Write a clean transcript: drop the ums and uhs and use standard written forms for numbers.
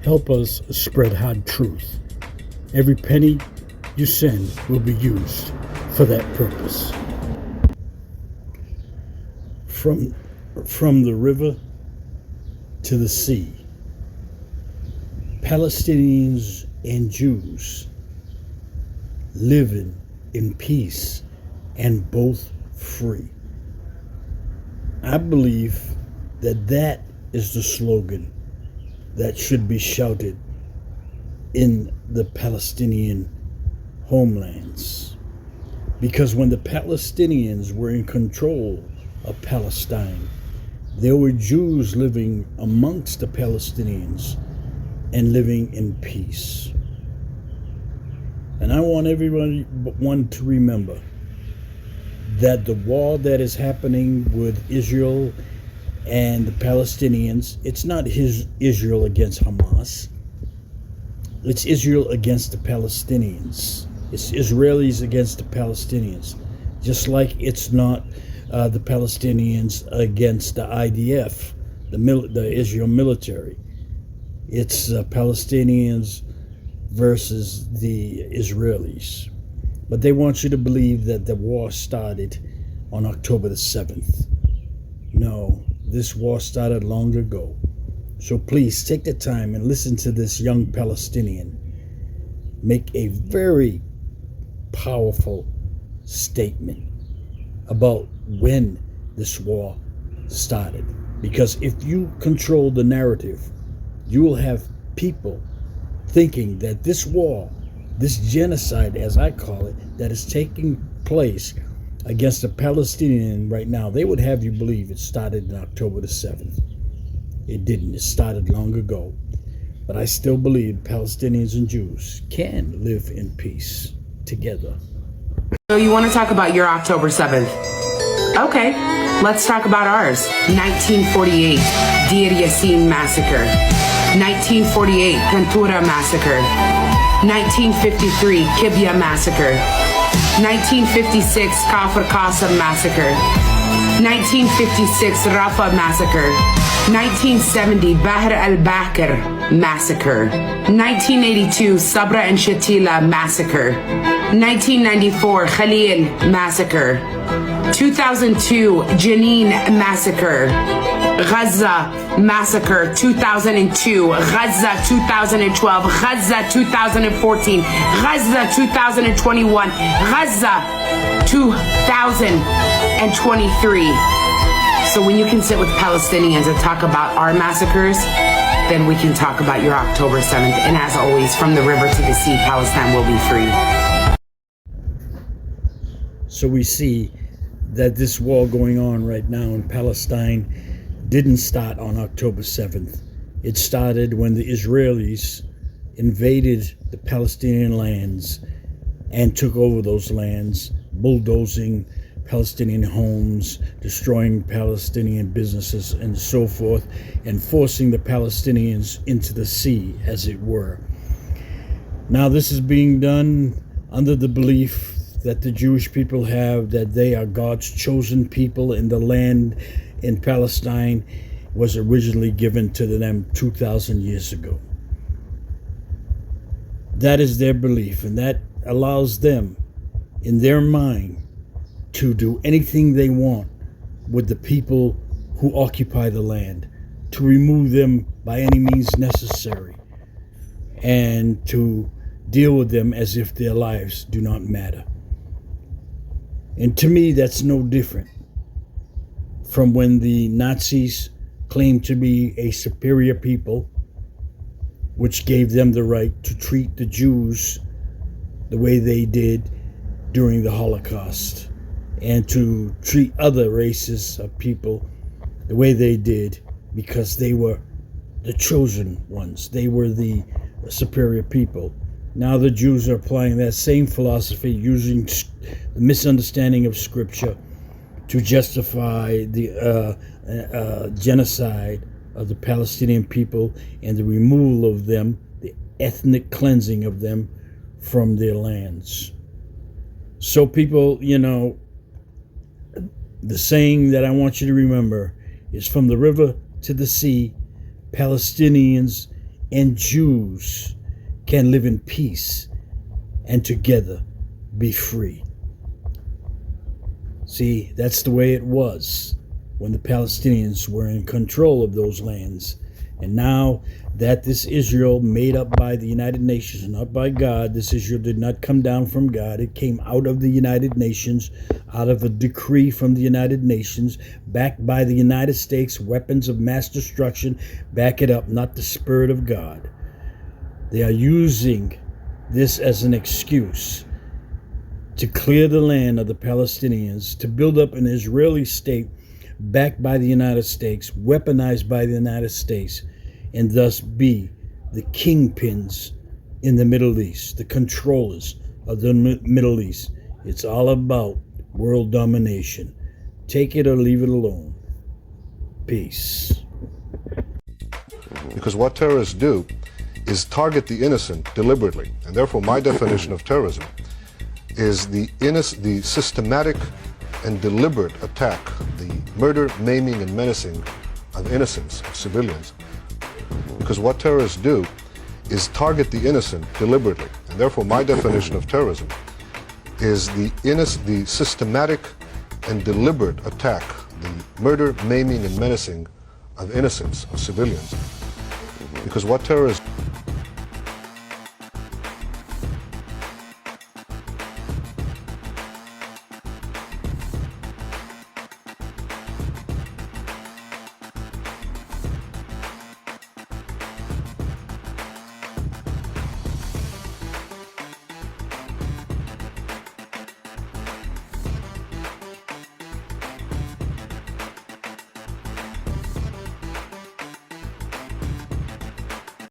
Help us spread hard truth. Every penny you send will be used for that purpose. From the river to the sea, Palestinians and Jews living in peace and both free. I believe that is the slogan that should be shouted in the Palestinian homelands. Because when the Palestinians were in control of Palestine, there were Jews living amongst the Palestinians and living in peace. And I want everyone to remember that the war that is happening with Israel and the Palestinians, it's not Israel against Hamas. It's Israel against the Palestinians. It's Israelis against the Palestinians. Just like it's not the Palestinians against the IDF, the Israel military. It's Palestinians versus the Israelis. But they want you to believe that the war started on October the 7th. No, this war started long ago. So please take the time and listen to this young Palestinian make a very powerful statement about when this war started. Because if you control the narrative, you will have people thinking that this war, this genocide, as I call it, that is taking place against the Palestinian right now, they would have you believe it started on October the 7th. It didn't. It started long ago. But I still believe Palestinians and Jews can live in peace together. So you want to talk about your October 7th? Okay, let's talk about ours. 1948, Deir Yassin Massacre. 1948, Kantura Massacre. 1953, Kibya Massacre. 1956, Kafr Qasim Massacre. 1956, Rafah Massacre. 1970, Bahr al-Bakr Massacre. 1982, Sabra and Shatila Massacre. 1994, Khalil Massacre. 2002, Jenin Massacre. Gaza Massacre 2002, Gaza 2012, Gaza 2014, Gaza 2021, Gaza 2023. So when you can sit with Palestinians and talk about our massacres, then we can talk about your October 7th. And as always, from the river to the sea, Palestine will be free. So we see that this war going on right now in Palestine didn't start on October 7th. It started when the Israelis invaded the Palestinian lands and took over those lands, bulldozing Palestinian homes, destroying Palestinian businesses and so forth, and forcing the Palestinians into the sea, as it were. Now this is being done under the belief that the Jewish people have, that they are God's chosen people, and the land in Palestine was originally given to them 2,000 years ago. That is their belief, and that allows them, in their mind, to do anything they want with the people who occupy the land, to remove them by any means necessary, and to deal with them as if their lives do not matter. And to me, that's no different from when the Nazis claimed to be a superior people, which gave them the right to treat the Jews the way they did during the Holocaust, and to treat other races of people the way they did, because they were the chosen ones. They were the superior people. Now the Jews are applying that same philosophy, using the misunderstanding of Scripture to justify the genocide of the Palestinian people and the removal of them, the ethnic cleansing of them from their lands. So people, the saying that I want you to remember is, from the river to the sea, Palestinians and Jews can live in peace and together be free. See, that's the way it was when the Palestinians were in control of those lands. And now that this Israel made up by the United Nations and not by God, this Israel did not come down from God. It came out of the United Nations, out of a decree from the United Nations, backed by the United States, weapons of mass destruction, back it up, not the Spirit of God. They are using this as an excuse to clear the land of the Palestinians, to build up an Israeli state backed by the United States, weaponized by the United States, and thus be the kingpins in the Middle East, the controllers of the Middle East. It's all about world domination. Take it or leave it alone. Peace. Because what terrorists do is target the innocent deliberately. And therefore my definition of terrorism is the systematic and deliberate attack, the murder, maiming, and menacing of innocents, of civilians. Because what terrorists do is target the innocent deliberately. And therefore my definition of terrorism is the systematic and deliberate attack, the murder, maiming, and menacing of innocents, of civilians. Because what terrorists